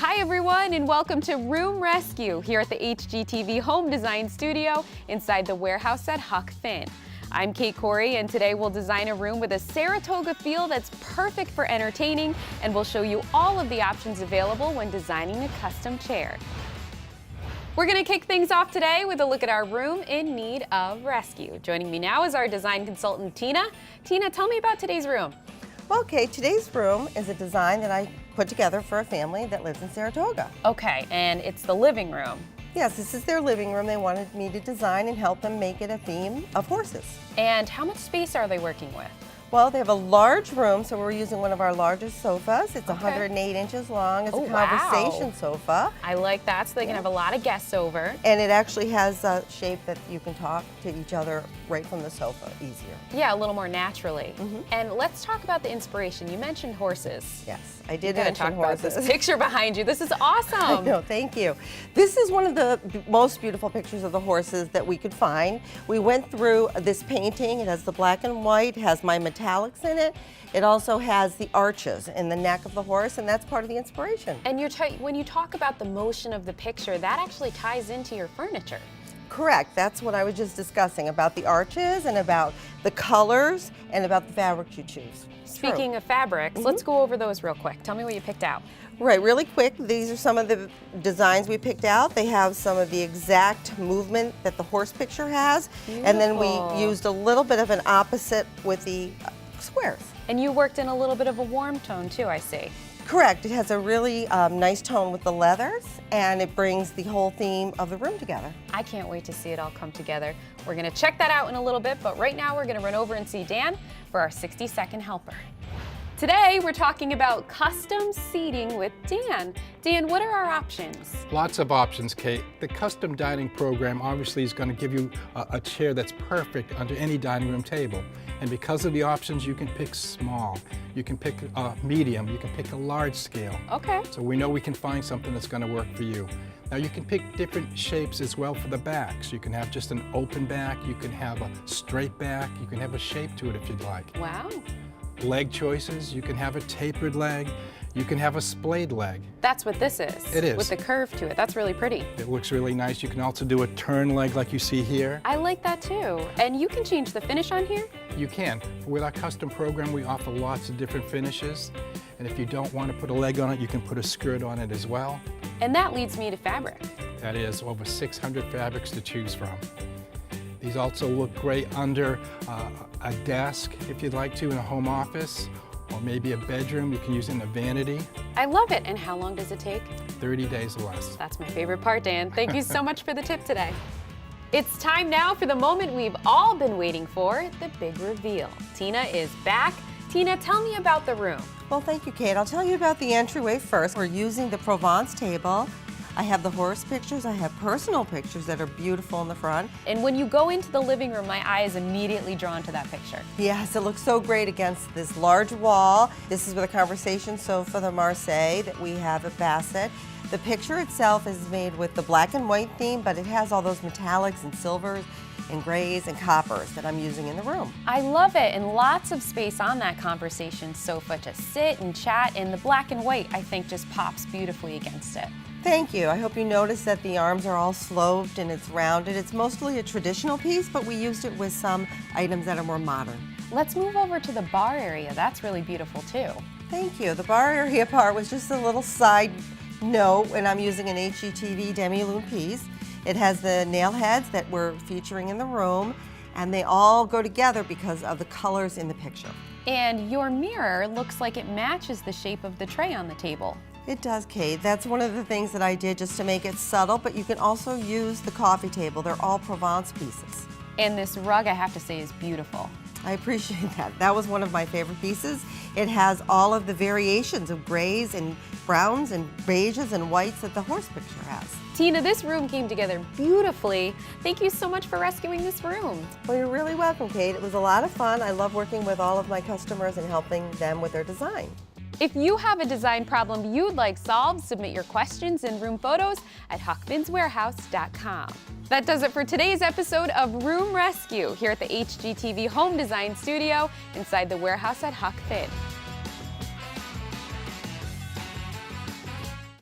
Hi everyone, and welcome to Room Rescue here at the HGTV Home Design Studio inside the warehouse at Huck. I'm Kate Corey, and today we'll design a room with a Saratoga feel that's perfect for entertaining, and we'll show you all of the options available when designing a custom chair. We're going to kick things off today with a look at our room in need of rescue. Joining me now is our design consultant, Tina. Tina, tell me about today's room. Well, Kate, today's room is a design that I put together for a family that lives in Saratoga. Okay, and it's the living room. Yes, this is their living room. They wanted me to design and help them make it a theme of horses. And how much space are they working with? Well, they have a large room, so we're using one of our largest sofas. It's 108 inches long. It's a conversation sofa. I like that, so they can have a lot of guests over. And it actually has a shape that you can talk to each other right from the sofa easier. Yeah, a little more naturally. And let's talk about the inspiration. You mentioned horses. Yes, I did mention horses. About this picture behind you. This is awesome. I know, thank you. This is one of the most beautiful pictures of the horses that we could find. We went through this painting. It has the black and white, has my metallics in it. It also has the arches in the neck of the horse, and that's part of the inspiration. And when you talk about the motion of the picture, that actually ties into your furniture. Correct. That's what I was just discussing, about the arches and about the colors and about the fabrics you choose. Speaking of fabrics, let's go over those real quick. Tell me what you picked out. Right, really quick, these are some of the designs we picked out. They have some of the exact movement that the horse picture has. Beautiful. And then we used a little bit of an opposite with the squares. And you worked in a little bit of a warm tone too, I see. Correct. It has a really nice tone with the leathers, and it brings the whole theme of the room together. I can't wait to see it all come together. We're going to check that out in a little bit, but right now we're going to run over and see Dan for our 60-second helper. Today we're talking about custom seating with Dan. Dan, what are our options? Lots of options, Kate. The custom dining program obviously is going to give you a chair that's perfect under any dining room table. And because of the options, you can pick small, you can pick medium, you can pick a large scale. Okay. So we know we can find something that's going to work for you. Now you can pick different shapes as well for the backs. You can have just an open back, you can have a straight back, you can have a shape to it if you'd like. Wow. Leg choices, you can have a tapered leg, you can have a splayed leg. That's what this is. It is. With the curve to it. That's really pretty. It looks really nice. You can also do a turn leg like you see here. I like that too. And you can change the finish on here? You can. With our custom program, we offer lots of different finishes. And if you don't want to put a leg on it, you can put a skirt on it as well. And that leads me to fabric. That is over 600 fabrics to choose from. These also look great under a desk, if you'd like to, in a home office, or maybe a bedroom. You can use it in a vanity. I love it. And how long does it take? 30 days or less. That's my favorite part, Dan. Thank you so much for the tip today. It's time now for the moment we've all been waiting for, the big reveal. Tina is back. Tina, tell me about the room. Well, thank you, Kate. I'll tell you about the entryway first. We're using the Provence table. I have the horse pictures. I have personal pictures that are beautiful in the front. And when you go into the living room, my eye is immediately drawn to that picture. Yes, it looks so great against this large wall. This is with a conversation sofa, the Marseille, that we have at Bassett. The picture itself is made with the black and white theme, but it has all those metallics and silvers and grays and coppers that I'm using in the room. I love it, and lots of space on that conversation sofa to sit and chat, and the black and white, I think, just pops beautifully against it. Thank you. I hope you notice that the arms are all sloped and it's rounded. It's mostly a traditional piece, but we used it with some items that are more modern. Let's move over to the bar area. That's really beautiful too. Thank you. The bar area part was just a little side note, and I'm using an HGTV demi-lune piece. It has the nail heads that we're featuring in the room, and they all go together because of the colors in the picture. And your mirror looks like it matches the shape of the tray on the table. It does, Kate. That's one of the things that I did just to make it subtle, but you can also use the coffee table. They're all Provence pieces. And this rug, I have to say, is beautiful. I appreciate that. That was one of my favorite pieces. It has all of the variations of grays and browns and beiges and whites that the horse picture has. Tina, this room came together beautifully. Thank you so much for rescuing this room. Well, you're really welcome, Kate. It was a lot of fun. I love working with all of my customers and helping them with their design. If you have a design problem you'd like solved, submit your questions and room photos at huckfinswarehouse.com. That does it for today's episode of Room Rescue here at the HGTV Home Design Studio inside the warehouse at Huck.